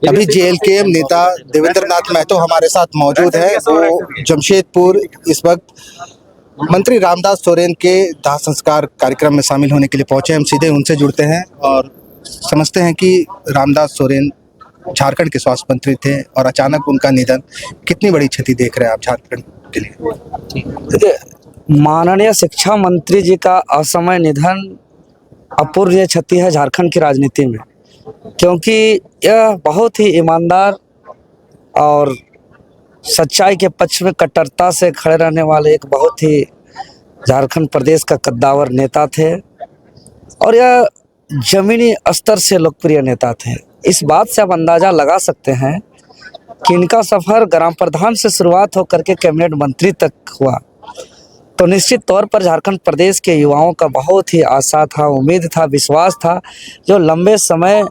अभी जेएलकेएम नेता देवेंद्र नाथ महतो हमारे साथ मौजूद है। वो जमशेदपुर इस वक्त मंत्री रामदास सोरेन के दाह संस्कार कार्यक्रम में शामिल होने के लिए पहुंचे। हम सीधे उनसे जुड़ते हैं और समझते हैं कि रामदास सोरेन झारखंड के स्वास्थ्य मंत्री थे और अचानक उनका निधन, कितनी बड़ी क्षति देख रहे हैं आप झारखंड के लिए? माननीय शिक्षा मंत्री जी का असमय निधन अपूर्णीय क्षति है झारखंड की राजनीति में, क्योंकि यह बहुत ही ईमानदार और सच्चाई के पक्ष में कट्टरता से खड़े रहने वाले एक बहुत ही झारखंड प्रदेश का कद्दावर नेता थे और यह जमीनी स्तर से लोकप्रिय नेता थे। इस बात से आप अंदाज़ा लगा सकते हैं कि इनका सफ़र ग्राम प्रधान से शुरुआत होकर के कैबिनेट मंत्री तक हुआ, तो निश्चित तौर पर झारखंड प्रदेश के युवाओं का बहुत ही आशा था, उम्मीद था, विश्वास था, जो लंबे समय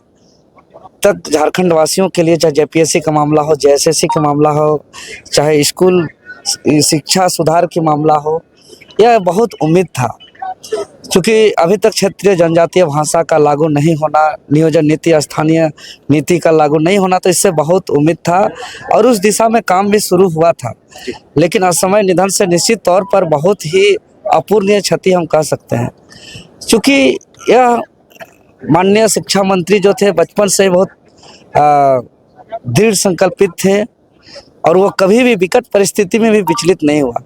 तक झारखंड वासियों के लिए, चाहे जेपीएससी का मामला हो, जेएसएससी का मामला हो, चाहे स्कूल शिक्षा सुधार की मामला हो, यह बहुत उम्मीद था। क्योंकि अभी तक क्षेत्रीय जनजातीय भाषा का लागू नहीं होना, नियोजन नीति, स्थानीय नीति का लागू नहीं होना, तो इससे बहुत उम्मीद था और उस दिशा में काम भी शुरू हुआ था। लेकिन असमय निधन से निश्चित तौर पर बहुत ही अपूर्णीय क्षति हम कह सकते हैं, क्योंकि यह माननीय शिक्षा मंत्री जो थे बचपन से ही बहुत दृढ़ संकल्पित थे और वो कभी भी विकट परिस्थिति में भी विचलित नहीं हुआ।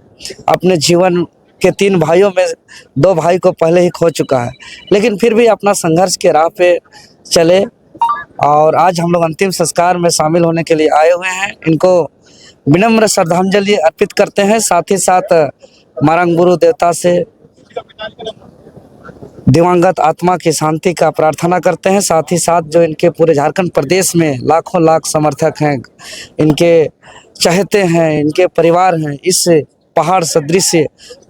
अपने जीवन के 3 भाइयों में 2 भाई को पहले ही खो चुका है, लेकिन फिर भी अपना संघर्ष के राह पे चले और आज हम लोग अंतिम संस्कार में शामिल होने के लिए आए हुए हैं। इनको विनम्र श्रद्धांजलि अर्पित करते हैं, साथ ही साथ मारंग गुरु देवता से दिवंगत आत्मा की शांति का प्रार्थना करते हैं। साथ ही साथ जो इनके पूरे झारखंड प्रदेश में लाखों लाख समर्थक हैं, इनके चाहते हैं, इनके परिवार हैं, इस पहाड़ सदृश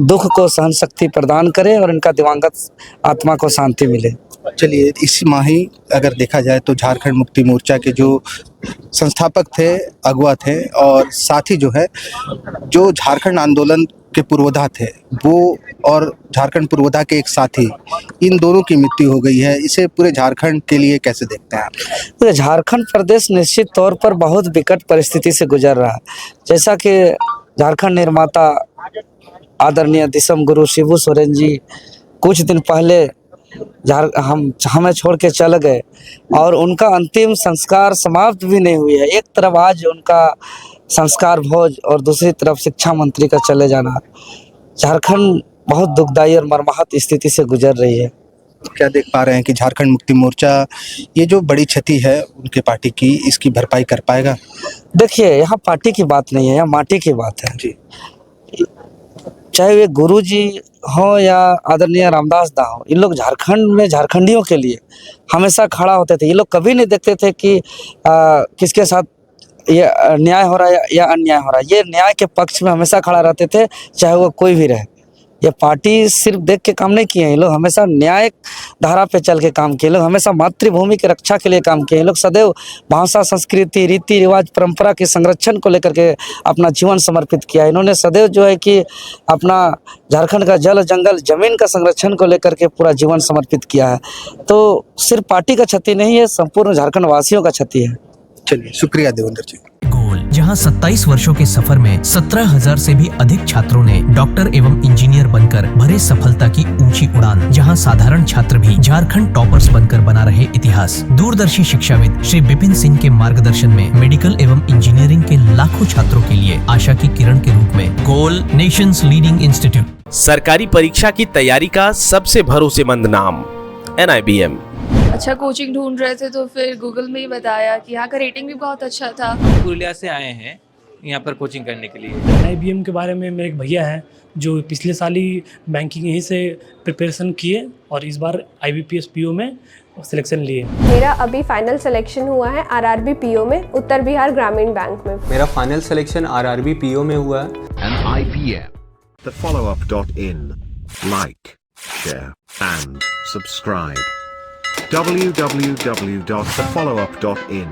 दुख को सहन शक्ति प्रदान करें और इनका दिवंगत आत्मा को शांति मिले। चलिए, इसी माह ही अगर देखा जाए तो झारखंड मुक्ति मोर्चा के जो संस्थापक थे, अगुवा थे और साथ ही जो है जो झारखंड आंदोलन के पूर्वोधा थे, वो और झारखंड पूर्वोधा के एक साथी, इन दोनों की मृत्यु हो गई है। इसे पूरे झारखंड के लिए कैसे देखते हैं आप? तो झारखंड प्रदेश निश्चित तौर पर बहुत विकट परिस्थिति से गुजर रहा है। जैसा कि झारखंड निर्माता आदरणीय दिसम गुरु शिबू सोरेन जी कुछ दिन पहले हमें छोड़ के चले गए और उनका अंतिम संस्कार समाप्त भी नहीं हुई है। एक तरफ आज उनका संस्कार भोज और दूसरी तरफ शिक्षा मंत्री का चले जाना, झारखंड बहुत दुखदायी और मर्माहत स्थिति से गुजर रही है। क्या देख पा रहे हैं कि झारखंड मुक्ति मोर्चा ये जो बड़ी क्षति है उनके पार्टी की, इसकी भरपाई कर पाएगा? देखिए, यहाँ पार्टी की बात नहीं है, यहाँ माटी की बात है जी। चाहे वे गुरु जी हो या आदरणीय रामदास दा हो, इन लोग झारखंड में झारखंडियों के लिए हमेशा खड़ा होते थे। ये लोग कभी नहीं देखते थे कि किसके साथ ये न्याय हो रहा है या अन्याय हो रहा है। ये न्याय के पक्ष में हमेशा खड़ा रहते थे, चाहे वो कोई भी रहे। ये पार्टी सिर्फ देख के काम नहीं किए हैं, ये लोग हमेशा न्याय धारा पे चल के काम किए, लोग हमेशा मातृभूमि की रक्षा के लिए काम किए, लोग सदैव भाषा, संस्कृति, रीति रिवाज, परंपरा के संरक्षण को लेकर के अपना जीवन समर्पित किया। इन्होंने सदैव जो है कि अपना झारखंड का जल, जंगल, जमीन का संरक्षण को लेकर के पूरा जीवन समर्पित किया है। तो सिर्फ पार्टी का क्षति नहीं है, संपूर्ण झारखंड वासियों का क्षति है। चलिए, शुक्रिया देवेंद्र जी। गोल, जहां 27 वर्षों के सफर में 17,000 से भी अधिक छात्रों ने डॉक्टर एवं इंजीनियर बनकर भरे सफलता की ऊंची उड़ान, जहां साधारण छात्र भी झारखंड टॉपर्स बनकर बना रहे इतिहास। दूरदर्शी शिक्षाविद श्री विपिन सिंह के मार्गदर्शन में मेडिकल एवं इंजीनियरिंग के लाखों छात्रों के लिए आशा की किरण के रूप में गोल, नेशंस लीडिंग इंस्टीट्यूट। सरकारी परीक्षा की तैयारी का सबसे भरोसेमंद नाम NIBM। अच्छा कोचिंग ढूंढ रहे थे तो फिर गूगल में ही बताया कि यहाँ का रेटिंग भी बहुत अच्छा था। पुरुलिया से आए हैं यहाँ पर कोचिंग करने के लिए। NIBM के बारे में मेरे एक भैया हैं जो पिछले साल ही बैंकिंग यहीं से प्रिपरेशन किए और इस बार IBPS PO में सिलेक्शन लिए। मेरा अभी फाइनल सिलेक्शन हुआ है RRB PO में, उत्तर बिहार ग्रामीण बैंक में। मेरा फाइनल सिलेक्शन RRB PO में हुआ है। NIBM, thefollowup.in. Like, share and subscribe. www.thefollowup.in